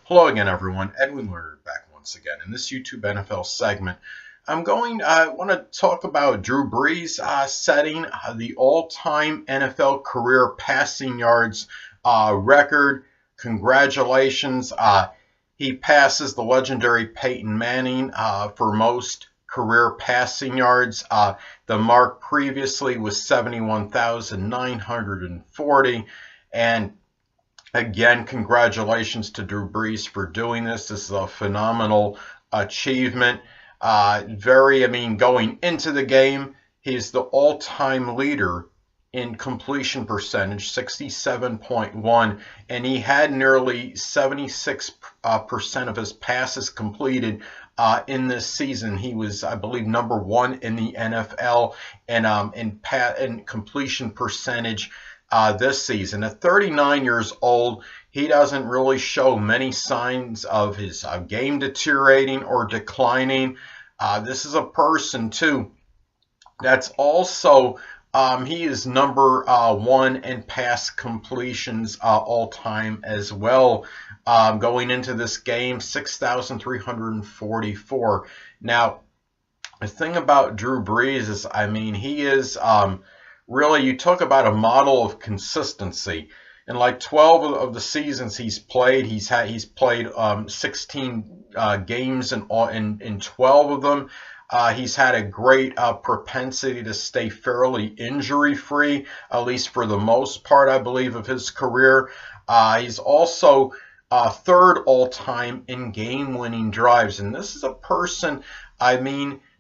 Hello again, everyone. Edwin Learnard back once again. In this YouTube NFL segment, I want to talk about Drew Brees setting the all-time NFL career passing yards record. Congratulations. He passes the legendary Peyton Manning for most career passing yards. The mark previously was 71,940. And again, congratulations to Drew Brees for doing this. This is a phenomenal achievement. Going into the game, he's the all-time leader in completion percentage, 67.1, and he had nearly 76% of his passes completed in this season. He was, I believe, #1 in the NFL in completion percentage this season. At 39 years old, he doesn't really show many signs of his game deteriorating or declining. This is a person, too, that's also, he is #1 in pass completions all time as well. Going into this game, 6,344. Now, the thing about Drew Brees is, he is really, you talk about a model of consistency. In like 12 of the seasons he's played, he's played 16 games in 12 of them. He's had a great propensity to stay fairly injury-free, at least for the most part, I believe, of his career. He's also third all-time in game-winning drives, and this is a person,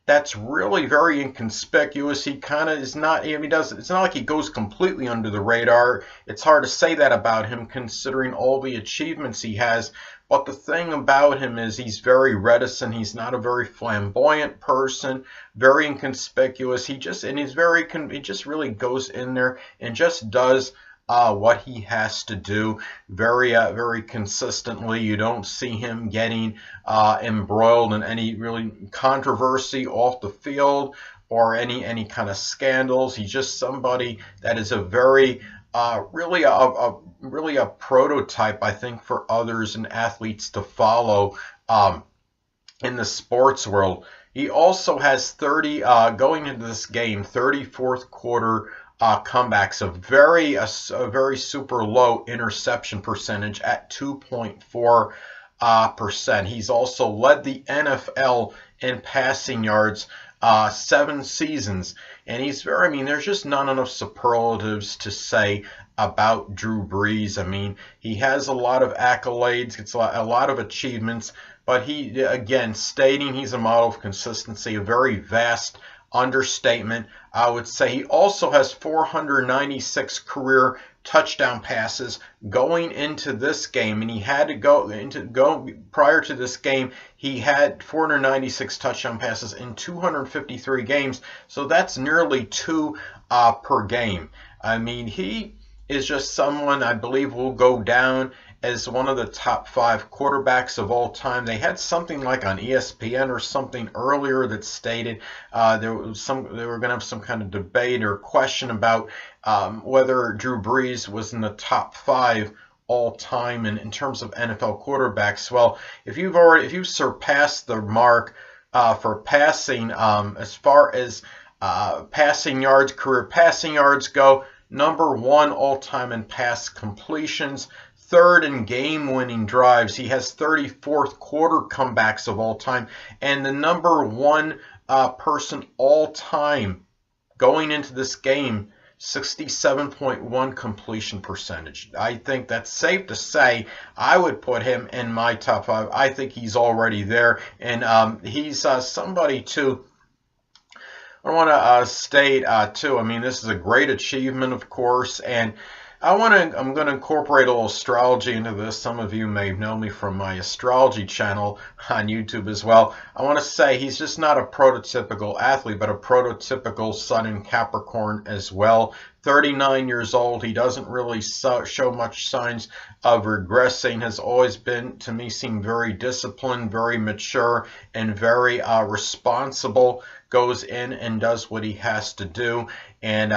that's really very inconspicuous. He kind of is not, it's not like he goes completely under the radar. It's hard to say that about him considering all the achievements he has. But the thing about him is he's very reticent. He's not a very flamboyant person, very inconspicuous. He just really goes in there and just does what he has to do very consistently. You don't see him getting embroiled in any really controversy off the field or any kind of scandals. He's just somebody that is a very really a prototype, I think, for others and athletes to follow in the sports world. He also has 30 going into this game, 30 fourth quarter comebacks, a very super low interception percentage at 2.4%. He's also led the NFL in passing yards 7 seasons, and he's there's just not enough superlatives to say about Drew Brees. He has a lot of accolades, gets a lot of achievements, but he, again, stating he's a model of consistency, a very vast understatement, I would say. He also has 496 career touchdown passes going into this game, and he had to go prior to this game. He had 496 touchdown passes in 253 games, so that's nearly 2 per game. He is just someone I believe will go down as one of the top 5 quarterbacks of all time. They had something like on ESPN or something earlier that stated they were going to have some kind of debate or question about whether Drew Brees was in the top 5 all time in terms of NFL quarterbacks. Well, if you've surpassed the mark for passing, as far as passing yards, career passing yards go, #1 all time in pass completions, third in game-winning drives. He has 30 fourth quarter comebacks of all time, and the #1 person all time going into this game, 67.1 completion percentage. I think that's safe to say. I would put him in my top 5. I think he's already there, and he's somebody too. I want to state too. This is a great achievement, of course, and I'm going to incorporate a little astrology into this. Some of you may know me from my astrology channel on YouTube as well. I want to say he's just not a prototypical athlete, but a prototypical Sun in Capricorn as well. 39 years old. He doesn't really show much signs of regressing. Has always been, to me, seemed very disciplined, very mature, and very responsible. Goes in and does what he has to do, and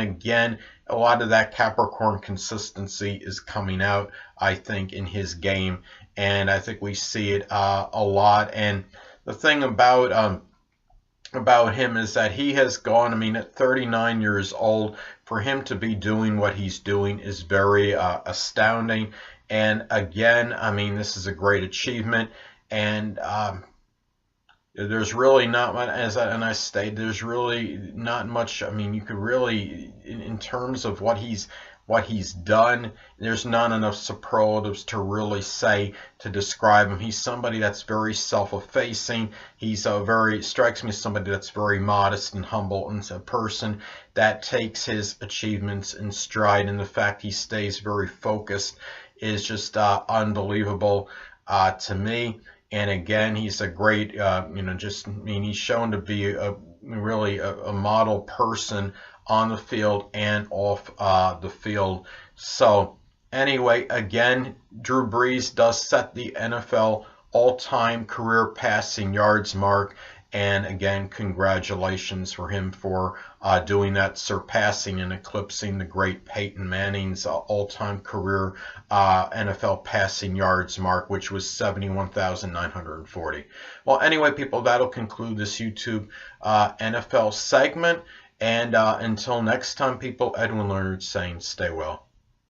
again, a lot of that Capricorn consistency is coming out, I think, in his game, and I think we see it a lot. And the thing about him is that he has gone, I mean, at 39 years old, for him to be doing what he's doing is very astounding. And again, I mean, this is a great achievement. And there's really not much, and I stated, there's really not much. I mean, you could really, in terms of what he's done, there's not enough superlatives to really say to describe him. He's somebody that's very self-effacing. He's strikes me as somebody that's very modest and humble, and a person that takes his achievements in stride. And the fact he stays very focused is just unbelievable to me. And again, he's a great, he's shown to be really a model person on the field and off the field. So anyway, again, Drew Brees does set the NFL all-time career passing yards mark. And again, congratulations for him for doing that, surpassing and eclipsing the great Peyton Manning's all-time career NFL passing yards mark, which was 71,940. Well, anyway, people, that'll conclude this YouTube NFL segment. And until next time, people, Edwin Learnard saying stay well.